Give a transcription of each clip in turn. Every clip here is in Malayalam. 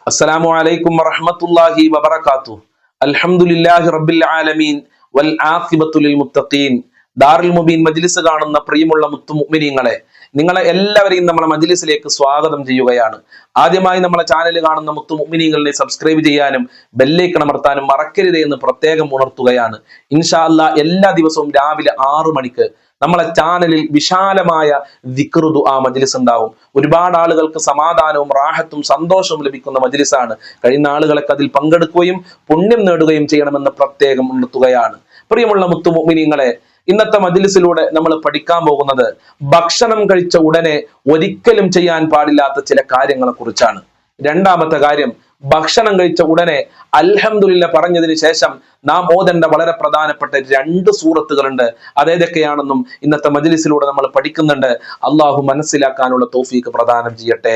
അസ്സലാമു അലൈക്കും വറഹ്മത്തുള്ളാഹി വബറകാതുഹു. അൽഹംദുലില്ലാഹി റബ്ബിൽ ആലമീൻ വൽ ആഖിബത്തു ലിൽ മുത്തഖീൻ. ദാറുൽ മുബീൻ മജ്ലിസ് കാണുന്ന പ്രിയമുള്ള മുത്തു മുഅ്മിനീങ്ങളെ, നിങ്ങളെ എല്ലാവരെയും നമ്മുടെ മജ്ലിസിലേക്ക് സ്വാഗതം ചെയ്യുകയാണ്. ആദ്യമായി നമ്മളെ ചാനൽ കാണുന്ന മുത്തു മുഅ്മിനീങ്ങളെ സബ്സ്ക്രൈബ് ചെയ്യാനും ബെല്ലൈക്കൺ അമർത്താനും മറക്കരുത് എന്ന് പ്രത്യേകം ഉണർത്തുകയാണ്. ഇൻഷാ അല്ലാഹ് എല്ലാ ദിവസവും രാവിലെ 6 മണിക്ക് നമ്മളെ ചാനലിൽ വിശാലമായ ദിക്ർ ദുആ മജ്ലിസ് ഉണ്ടാവും. ഒരുപാട് ആളുകൾക്ക് സമാധാനവും റാഹത്തും സന്തോഷവും ലഭിക്കുന്ന മജ്ലിസാണ്. കഴിയുന്ന ആളുകളൊക്കെ അതിൽ പങ്കെടുക്കുകയും പുണ്യം നേടുകയും ചെയ്യണമെന്ന് പ്രത്യേകം ഉണർത്തുകയാണ്. പ്രിയമുള്ള മുത്തു മുഅ്മിനീങ്ങളെ, ഇന്നത്തെ മജ്ലിസിലൂടെ നമ്മൾ പഠിക്കാൻ പോകുന്നത് ഭക്ഷണം കഴിച്ച ഉടനെ ഒരിക്കലും ചെയ്യാൻ പാടില്ലാത്ത ചില കാര്യങ്ങളെ കുറിച്ചാണ്. രണ്ടാമത്തെ കാര്യം, ഭക്ഷണം കഴിച്ച ഉടനെ അൽഹംദുലില്ലാ പറഞ്ഞതിന് ശേഷം നാം ഓതേണ്ട വളരെ പ്രധാനപ്പെട്ട 2 സൂറത്തുകളുണ്ട്. അതേതൊക്കെയാണെന്നും ഇന്നത്തെ മജ്ലിസിലൂടെ നമ്മൾ പഠിക്കുന്നുണ്ട്. അള്ളാഹു മനസ്സിലാക്കാനുള്ള തൗഫീഖ് പ്രദാനം ചെയ്യട്ടെ.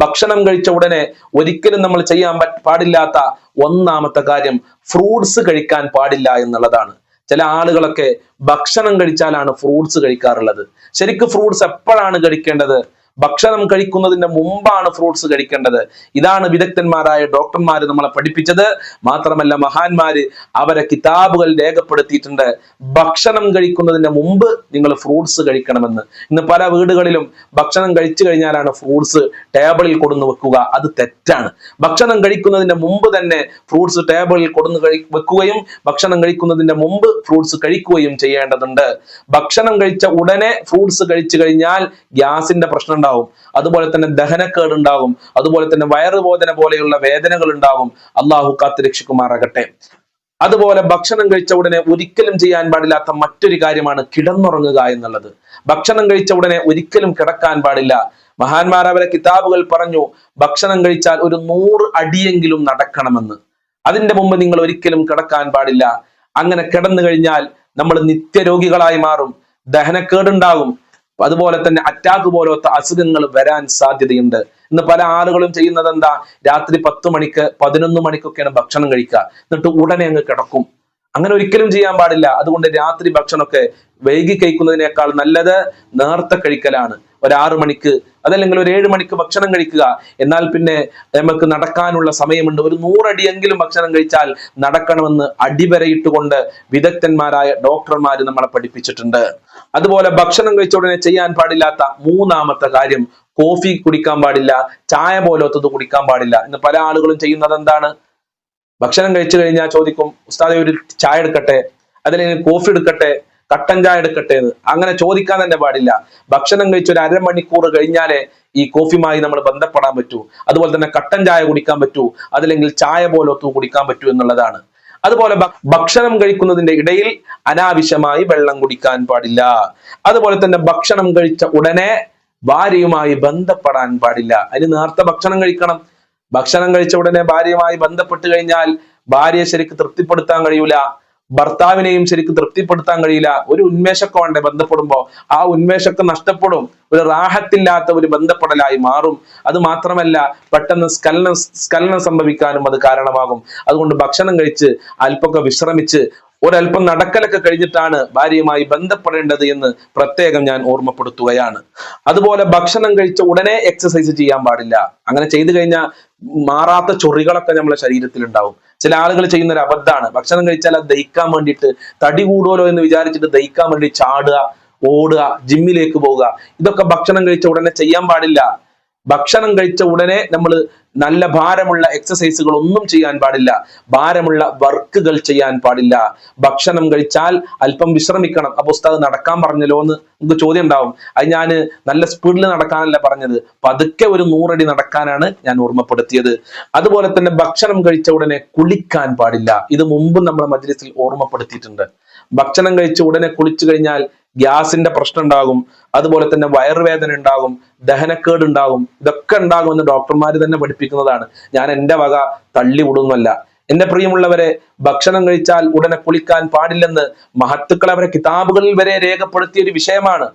ഭക്ഷണം കഴിച്ച ഉടനെ ഒരിക്കലും നമ്മൾ ചെയ്യാൻ പാടില്ലാത്ത ഒന്നാമത്തെ കാര്യം ഫ്രൂട്ട്സ് കഴിക്കാൻ പാടില്ല എന്നുള്ളതാണ്. ചില ആളുകളൊക്കെ ഭക്ഷണം കഴിച്ചാലാണ് ഫ്രൂട്ട്സ് കഴിക്കാറുള്ളത്. ശരിക്കും ഫ്രൂട്ട്സ് എപ്പോഴാണ് കഴിക്കേണ്ടത്? ഭക്ഷണം കഴിക്കുന്നതിന്റെ മുമ്പാണ് ഫ്രൂട്ട്സ് കഴിക്കേണ്ടത്. ഇതാണ് വിദഗ്ധന്മാരായ ഡോക്ടർമാര് നമ്മളെ പഠിപ്പിച്ചത്. മാത്രമല്ല മഹാന്മാര് അവരെ കിതാബുകൾ രേഖപ്പെടുത്തിയിട്ടുണ്ട്, ഭക്ഷണം കഴിക്കുന്നതിന്റെ മുമ്പ് നിങ്ങൾ ഫ്രൂട്ട്സ് കഴിക്കണമെന്ന്. ഇന്ന് പല വീടുകളിലും ഭക്ഷണം കഴിച്ചു കഴിഞ്ഞാലാണ് ഫ്രൂട്ട്സ് ടേബിളിൽ കൊടുന്ന് വെക്കുക. അത് തെറ്റാണ്. ഭക്ഷണം കഴിക്കുന്നതിന്റെ മുമ്പ് തന്നെ ഫ്രൂട്ട്സ് ടേബിളിൽ കൊടുന്ന് വെക്കുകയും ഭക്ഷണം കഴിക്കുന്നതിന്റെ മുമ്പ് ഫ്രൂട്ട്സ് കഴിക്കുകയും ചെയ്യേണ്ടതുണ്ട്. ഭക്ഷണം കഴിച്ച ഉടനെ ഫ്രൂട്ട്സ് കഴിച്ചു കഴിഞ്ഞാൽ ഗ്യാസിന്റെ പ്രശ്നം ഉണ്ടാവും, അതുപോലെ തന്നെ ദഹനക്കേട് ഉണ്ടാകും, അതുപോലെ തന്നെ വയറുവേദന പോലെയുള്ള വേദനകൾ ഉണ്ടാകും. അള്ളാഹു കാത്ത് രക്ഷിക്കുമാറാകട്ടെ. അതുപോലെ ഭക്ഷണം കഴിച്ച ഉടനെ ഒരിക്കലും ചെയ്യാൻ പാടില്ലാത്ത മറ്റൊരു കാര്യമാണ് കിടന്നുറങ്ങുക എന്നുള്ളത്. ഭക്ഷണം കഴിച്ച ഉടനെ ഒരിക്കലും കിടക്കാൻ പാടില്ല. മഹാന്മാർ അവരെ കിതാബുകൾ പറഞ്ഞു, ഭക്ഷണം കഴിച്ചാൽ ഒരു 100 അടിയെങ്കിലും നടക്കണമെന്ന്. അതിന്റെ മുമ്പ് നിങ്ങൾ ഒരിക്കലും കിടക്കാൻ പാടില്ല. അങ്ങനെ കിടന്നു കഴിഞ്ഞാൽ നമ്മൾ നിത്യരോഗികളായി മാറും, ദഹനക്കേടുണ്ടാകും, അതുപോലെ തന്നെ അറ്റാക്ക് പോലത്തെ അസുഖങ്ങൾ വരാൻ സാധ്യതയുണ്ട്. ഇന്ന് പല ആളുകളും ചെയ്യുന്നത് എന്താ, രാത്രി 10 മണിക്ക് 11 മണിക്കൊക്കെയാണ് ഭക്ഷണം കഴിക്കുക, എന്നിട്ട് ഉടനെ അങ്ങ് കിടക്കും. അങ്ങനെ ഒരിക്കലും ചെയ്യാൻ പാടില്ല. അതുകൊണ്ട് രാത്രി ഭക്ഷണമൊക്കെ വൈകി കഴിക്കുന്നതിനേക്കാൾ നല്ലത് നേരത്തെ കഴിക്കലാണ്. ഒരു 6 മണിക്ക് അതല്ലെങ്കിൽ ഒരു 7 മണിക്ക് ഭക്ഷണം കഴിക്കുക. എന്നാൽ പിന്നെ നമുക്ക് നടക്കാനുള്ള സമയമുണ്ട്. ഒരു 100 അടിയെങ്കിലും ഭക്ഷണം കഴിച്ചാൽ നടക്കണമെന്ന് അടിവരയിട്ടുകൊണ്ട് വിദഗ്ധന്മാരായ ഡോക്ടർമാര് നമ്മളെ പഠിപ്പിച്ചിട്ടുണ്ട്. അതുപോലെ ഭക്ഷണം കഴിച്ച ഉടനെ ചെയ്യാൻ പാടില്ലാത്ത 3-ാമത്തെ കാര്യം, കോഫി കുടിക്കാൻ പാടില്ല, ചായ പോലത്തത് കുടിക്കാൻ പാടില്ല. ഇന്ന് പല ആളുകളും ചെയ്യുന്നത് എന്താണ്, ഭക്ഷണം കഴിച്ചു കഴിഞ്ഞാൽ ചോദിക്കും, ഉസ്താദെ ഒരു ചായ എടുക്കട്ടെ, അതല്ലെങ്കിൽ കോഫി എടുക്കട്ടെ, കട്ടൻ ചായ എടുക്കട്ടെ എന്ന്. അങ്ങനെ ചോദിക്കാൻ തന്നെ പാടില്ല. ഭക്ഷണം കഴിച്ച് ഒരു 1/2 മണിക്കൂർ കഴിഞ്ഞാലേ ഈ കോഫിയുമായി നമ്മൾ ബന്ധപ്പെടാൻ പറ്റൂ, അതുപോലെ തന്നെ കട്ടൻ ചായ കുടിക്കാൻ പറ്റൂ, അതല്ലെങ്കിൽ ചായ പോലത്തത് കുടിക്കാൻ പറ്റൂ എന്നുള്ളതാണ്. അതുപോലെ ഭക്ഷണം കഴിക്കുന്നതിന്റെ ഇടയിൽ അനാവശ്യമായി വെള്ളം കുടിക്കാൻ പാടില്ല. അതുപോലെ തന്നെ ഭക്ഷണം കഴിച്ച ഉടനെ ഭാര്യയുമായി ബന്ധപ്പെടാൻ പാടില്ല. അതിന് നേരത്തെ ഭക്ഷണം കഴിക്കണം. ഭക്ഷണം കഴിച്ച ഉടനെ ഭാര്യയുമായി ബന്ധപ്പെട്ട് കഴിഞ്ഞാൽ ഭാര്യയെ ശരിക്ക് തൃപ്തിപ്പെടുത്താൻ കഴിയൂല, ഭർത്താവിനെയും ശരിക്കും തൃപ്തിപ്പെടുത്താൻ കഴിയില്ല. ഒരു ഉന്മേഷമൊക്കെ വേണ്ടേ ബന്ധപ്പെടുമ്പോ, ആ ഉന്മേഷമൊക്കെ നഷ്ടപ്പെടും. ഒരു റാഹത്തില്ലാത്ത ഒരു ബന്ധപ്പെടലായി മാറും. അത് മാത്രമല്ല പെട്ടെന്ന് സ്ഖലനം സംഭവിക്കാനും അത് കാരണമാകും. അതുകൊണ്ട് ഭക്ഷണം കഴിച്ച് അല്പമൊക്കെ വിശ്രമിച്ച് ഒരല്പം നടക്കലൊക്കെ കഴിഞ്ഞിട്ടാണ് ഭാര്യയുമായി ബന്ധപ്പെടേണ്ടത് എന്ന് പ്രത്യേകം ഞാൻ ഓർമ്മപ്പെടുത്തുകയാണ്. അതുപോലെ ഭക്ഷണം കഴിച്ച ഉടനെ എക്സസൈസ് ചെയ്യാൻ പാടില്ല. അങ്ങനെ ചെയ്തു കഴിഞ്ഞാൽ മാറാത്ത ചൊറികളൊക്കെ നമ്മുടെ ശരീരത്തിൽ ഉണ്ടാവും. ചില ആളുകൾ ചെയ്യുന്ന ഒരു അബദ്ധമാണ്, ഭക്ഷണം കഴിച്ചാൽ അത് ദഹിക്കാൻ വേണ്ടിയിട്ട്, തടി കൂടുമല്ലോ എന്ന് വിചാരിച്ചിട്ട് ദഹിക്കാൻ വേണ്ടി ചാടുക, ഓടുക, ജിമ്മിലേക്ക് പോവുക. ഇതൊക്കെ ഭക്ഷണം കഴിച്ച ഉടനെ ചെയ്യാൻ പാടില്ല. ഭക്ഷണം കഴിച്ച ഉടനെ നമ്മൾ നല്ല ഭാരമുള്ള എക്സസൈസുകൾ ഒന്നും ചെയ്യാൻ പാടില്ല, ഭാരമുള്ള വർക്കുകൾ ചെയ്യാൻ പാടില്ല. ഭക്ഷണം കഴിച്ചാൽ അല്പം വിശ്രമിക്കണം. അപ്പൊ ഉസ്താദ് നടക്കാൻ പറഞ്ഞല്ലോ എന്ന് നമുക്ക് ചോദ്യം ഉണ്ടാവും. അത് ഞാൻ നല്ല സ്പീഡിൽ നടക്കാനല്ല പറഞ്ഞത്, പതുക്കെ ഒരു 100 അടി നടക്കാനാണ് ഞാൻ ഓർമ്മപ്പെടുത്തിയത്. അതുപോലെ തന്നെ ഭക്ഷണം കഴിച്ച ഉടനെ കുളിക്കാൻ പാടില്ല. ഇത് മുമ്പ് നമ്മുടെ മജ്ലിസിൽ ഓർമ്മപ്പെടുത്തിയിട്ടുണ്ട്. ഭക്ഷണം കഴിച്ച ഉടനെ കുളിച്ചു കഴിഞ്ഞാൽ ഗ്യാസിന്റെ പ്രശ്നം ഉണ്ടാകും, അതുപോലെ തന്നെ വയറുവേദന ഉണ്ടാകും, ദഹനക്കേട് ഉണ്ടാകും. ഇതൊക്കെ ഉണ്ടാകുമെന്ന് ഡോക്ടർമാർ തന്നെ പഠിപ്പിക്കുന്നതാണ്. ഞാൻ എൻ്റെ വക തള്ളി വിടുന്നല്ല. എന്റെ പ്രിയമുള്ളവരെ, ഭക്ഷണം കഴിച്ചാൽ ഉടനെ കുളിക്കാൻ പാടില്ലെന്ന് മഹത്തുക്കൾ അവരെ കിതാബുകളിൽ വരെ രേഖപ്പെടുത്തിയ ഒരു വിഷയമാണ്.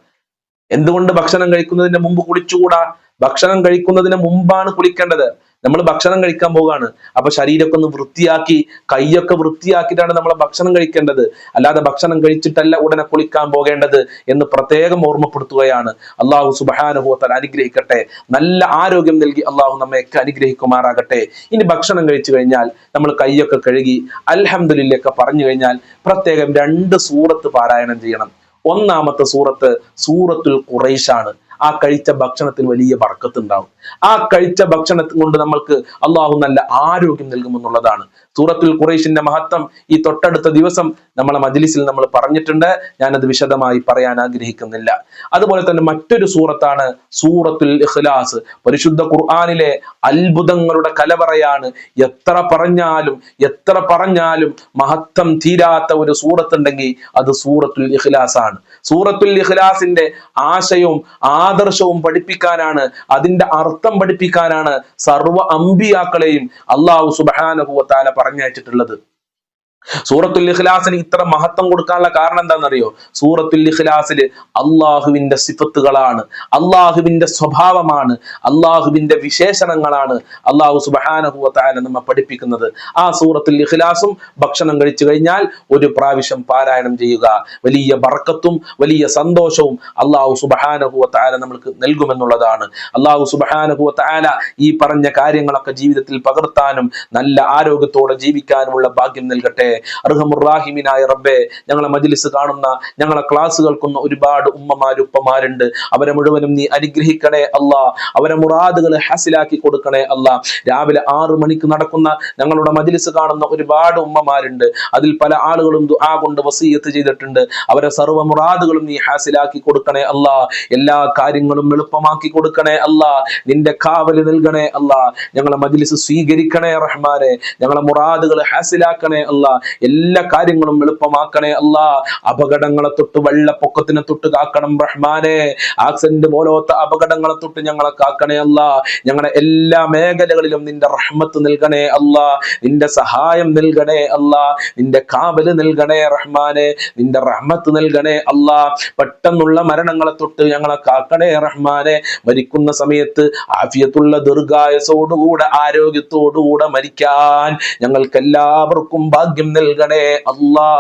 എന്തുകൊണ്ട് ഭക്ഷണം കഴിക്കുന്നതിന് മുമ്പ് കുളിച്ചുകൂടാ? ഭക്ഷണം കഴിക്കുന്നതിന് മുമ്പാണ് കുളിക്കേണ്ടത്. നമ്മൾ ഭക്ഷണം കഴിക്കാൻ പോവുകയാണ്. അപ്പൊ ശരീരമൊക്കെ ഒന്ന് വൃത്തിയാക്കി, കൈയൊക്കെ വൃത്തിയാക്കിയിട്ടാണ് നമ്മൾ ഭക്ഷണം കഴിക്കേണ്ടത്. അല്ലാതെ ഭക്ഷണം കഴിച്ചിട്ടല്ല ഉടനെ കുളിക്കാൻ പോകേണ്ടത് എന്ന് പ്രത്യേകം ഓർമ്മപ്പെടുത്തുകയാണ്. അള്ളാഹു സുബ്ഹാനഹു വ തആല അനുഗ്രഹിക്കട്ടെ. നല്ല ആരോഗ്യം നൽകി അള്ളാഹു നമ്മയൊക്കെ അനുഗ്രഹിക്കുമാറാകട്ടെ. ഇനി ഭക്ഷണം കഴിച്ചു കഴിഞ്ഞാൽ നമ്മൾ കൈയൊക്കെ കഴുകി അൽഹംദുലില്ലാ ഒക്കെ പറഞ്ഞു കഴിഞ്ഞാൽ പ്രത്യേകം 2 സൂറത്ത് പാരായണം ചെയ്യണം. ഒന്നാമത്തെ സൂറത്ത് സൂറത്തുൽ ഖുറൈശാണ്. ആ കഴിച്ച ഭക്ഷണത്തിൽ വലിയ ബർക്കത്ത് ഉണ്ടാവും. ആ കഴിച്ച ഭക്ഷണത്തിൽ കൊണ്ട് നമ്മൾക്ക് അള്ളാഹു നല്ല ആരോഗ്യം നൽകുമെന്നുള്ളതാണ്. സൂറത്തുൽ ഖുറൈശിന്റെ മഹത്വം ഈ തൊട്ടടുത്ത ദിവസം നമ്മളെ മജ്ലിസിൽ നമ്മൾ പറഞ്ഞിട്ടുണ്ട്. ഞാനത് വിശദമായി പറയാൻ ആഗ്രഹിക്കുന്നില്ല. അതുപോലെ തന്നെ മറ്റൊരു സൂറത്താണ് സൂറത്തുൽ ഇഖ്ലാസ്. പരിശുദ്ധ ഖുർആനിലെ അത്ഭുതങ്ങളുടെ കലവറയാണ്. എത്ര പറഞ്ഞാലും മഹത്വം തീരാത്ത ഒരു സൂറത്തുണ്ടെങ്കിൽ അത് സൂറത്തുൽ ഇഖ്ലാസ് ആണ്. സൂറത്തുൽ ഇഖ്ലാസിന്റെ ആശയവും ആദർശവും പഠിപ്പിക്കാനാണ്, അതിന്റെ അർത്ഥം പഠിപ്പിക്കാനാണ് സർവ്വ അമ്പിയാക്കളെയും അള്ളാഹു സുബ്ഹാനഹു വ തആല പറഞ്ഞയച്ചിട്ടുള്ളത്. സൂറത്തുൽ ഇഖ്ലാസിന് ഇത്ര മഹത്വം കൊടുക്കാനുള്ള കാരണം എന്താണെന്നറിയോ? സൂറത്തുൽ ഇഖ്ലാസിൽ അള്ളാഹുവിന്റെ സിഫത്തുകളാണ്, അള്ളാഹുവിന്റെ സ്വഭാവമാണ്, അള്ളാഹുവിന്റെ വിശേഷണങ്ങളാണ് അള്ളാഹു സുബ്ഹാനഹു വ തആല നമ്മെ പഠിപ്പിക്കുന്നത്. ആ സൂറത്തുൽ ഇഖ്ലാസും ഭക്ഷണം കഴിച്ചു കഴിഞ്ഞാൽ ഒരു പ്രാവശ്യം പാരായണം ചെയ്യുക. വലിയ ബർക്കത്തും വലിയ സന്തോഷവും അള്ളാഹു സുബ്ഹാനഹു വ തആല നമ്മൾക്ക് നൽകുമെന്നുള്ളതാണ്. അള്ളാഹു സുബ്ഹാനഹു വ തആല ഈ പറഞ്ഞ കാര്യങ്ങളൊക്കെ ജീവിതത്തിൽ പകർത്താനും നല്ല ആരോഗ്യത്തോടെ ജീവിക്കാനുമുള്ള ഭാഗ്യം നൽകട്ടെ. അർഹമുർറാഹിമീനായ റബ്ബേ, ഞങ്ങളെ മജ്ലിസ് കാണുന്ന, ഞങ്ങളെ ക്ലാസ് കേൾക്കുന്ന ഒരുപാട് ഉപ്പമാരുണ്ട്. അവരെ മുഴുവനും നീ അനുഗ്രഹിക്കണേ അല്ലാ. അവരെ മുറാദുകൾ ഹാസിലാക്കി കൊടുക്കണേ അല്ലാ. രാവിലെ 6 മണിക്ക് നടക്കുന്ന ഞങ്ങളുടെ മജ്ലിസ് കാണുന്ന ഒരുപാട് ഉമ്മമാരുണ്ട്. അതിൽ പല ആളുകളും ദുആ കൊണ്ട് വസിയത്ത് ചെയ്തിട്ടുണ്ട്. അവരെ സർവ്വ മുറാദുകളും നീ ഹാസിലാക്കി കൊടുക്കണേ അല്ലാ. എല്ലാ കാര്യങ്ങളും എളുപ്പമാക്കി കൊടുക്കണേ അല്ലാ. നിന്റെ കാവല് നൽകണേ അല്ലാ. ഞങ്ങളെ മജ്ലിസ് സ്വീകരിക്കണേ റഹ്മാനെ. ഞങ്ങളെ മുറാദുകൾ ഹാസിലാക്കണേ അല്ലാ. എല്ലാ കാര്യങ്ങളും എളുപ്പമാക്കണേ അല്ലാ. അപകടങ്ങളെ തൊട്ട്, വെള്ളപ്പൊക്കത്തിനെ തൊട്ട് കാക്കണം റഹ്മാനെ. ആക്സിഡന്റ് പോലത്തെ അപകടങ്ങളെ തൊട്ട് ഞങ്ങളെ കാക്കണേ അല്ലാ. ഞങ്ങളുടെ എല്ലാ മേഖലകളിലും നിന്റെ റഹ്മത്ത് നൽകണേ അല്ലാ. നിന്റെ സഹായം നൽകണേ അല്ലാ. നിന്റെ കാവല് നൽകണേ റഹ്മാനെ. നിന്റെ റഹ്മത്ത് നൽകണേ അല്ലാ. പെട്ടെന്നുള്ള മരണങ്ങളെ തൊട്ട് ഞങ്ങളെ കാക്കണേ റഹ്മാനെ. മരിക്കുന്ന സമയത്ത് ആഫിയത്തുള്ള ദീർഘായുസ്സോടുകൂടെ ആരോഗ്യത്തോടുകൂടെ മരിക്കാൻ ഞങ്ങൾക്കെല്ലാവർക്കും ഭാഗ്യം നൽകണേ അല്ലാ.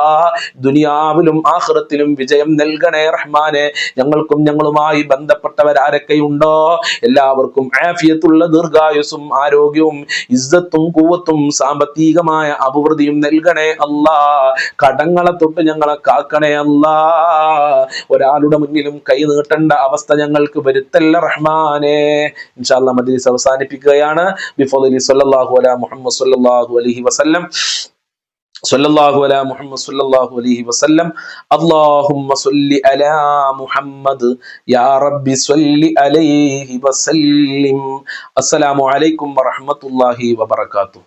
ദുനിയാവിലും ആഖിറത്തിലും വിജയം നൽകണേ റഹ്മാനെ. ഞങ്ങൾക്കും ഞങ്ങളുമായി ബന്ധപ്പെട്ടവരാരൊക്കെയുണ്ടോ എല്ലാവർക്കും ആഫിയത്തുള്ള ദീർഘായുസ്സും ആരോഗ്യവും ഇസ്സത്തും ഖുവത്തും സാമ്പത്തികമായ അഭിവൃദ്ധിയും നൽകണേ അല്ലാ. കടങ്ങളെ തൊട്ട് ഞങ്ങളെ കാക്കണേ അല്ലാ. ഒരാളുടെ മുന്നിലും കൈ നീട്ടേണ്ട അവസ്ഥ ഞങ്ങൾക്ക് വരുത്തല്ല റഹ്മാനെ. ഇൻഷാ അല്ലാഹ് മജ്ലിസ് അവസാനിപ്പിക്കുകയാണ്. ബിഫദ്ലി സ്വല്ലല്ലാഹു അലാ മുഹമ്മദ് സ്വല്ലല്ലാഹു അലൈഹി വസല്ലം. സല്ലല്ലാഹു അലാ മുഹമ്മദ് സല്ലല്ലാഹു അലൈഹി വസല്ലം. അല്ലാഹുമ്മ സ്വല്ലി അലാ മുഹമ്മദ് യാ റബ്ബി സ്വല്ലി അലൈഹി വസല്ലിം. അസ്സലാമു അലൈക്കും വറഹ്മത്തുള്ളാഹി വബറകാതുഹു.